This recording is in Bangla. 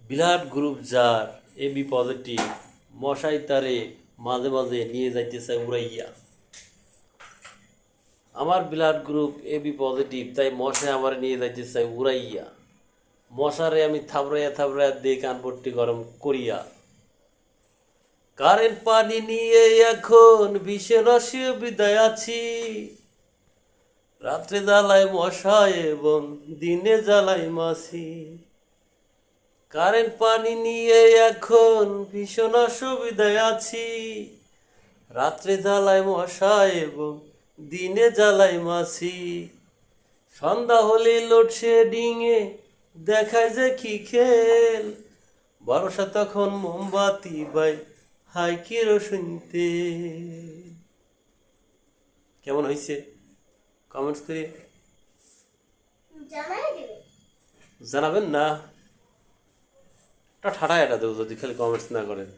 ব্লাড গ্রুপ যার এবি পজিটিভ, মশাই তারে মাঝে মাঝে নিয়ে যাইতে চায় উড়াইয়া। আমার ব্লাড গ্রুপ এবি পজিটিভ, তাই মশাই আমার নিয়ে যাইতে চায় উড়াইয়া। মশারে আমি থাবড়াইয়া থাবড়াইয়া দিয়ে কানপট্টি গরম করিয়া। কারেন্ট পানি নিয়ে এখন ভীষণ অসুবিধায় আছি। রাত্রে জ্বালায় মশা এবং দিনে জ্বালায় মাছি। কারেন্ট পানি নিয়ে এখন ভীষণ অসুবিধায় আছি। রাত্রে জ্বালায় মশা এবং দিনে জ্বালায় মাছি। সন্ধ্যা হলে লোডশেডিংয়ে দেখায় যে কি খেল। বর্ষা তখন মোমবাতি বাই হাই কেরোসিনতে। কেমন হয়েছে কমেন্টস করে জানাবেন না? ঠাটা এটা দেবো যদি খালি কমেন্টস না করেন।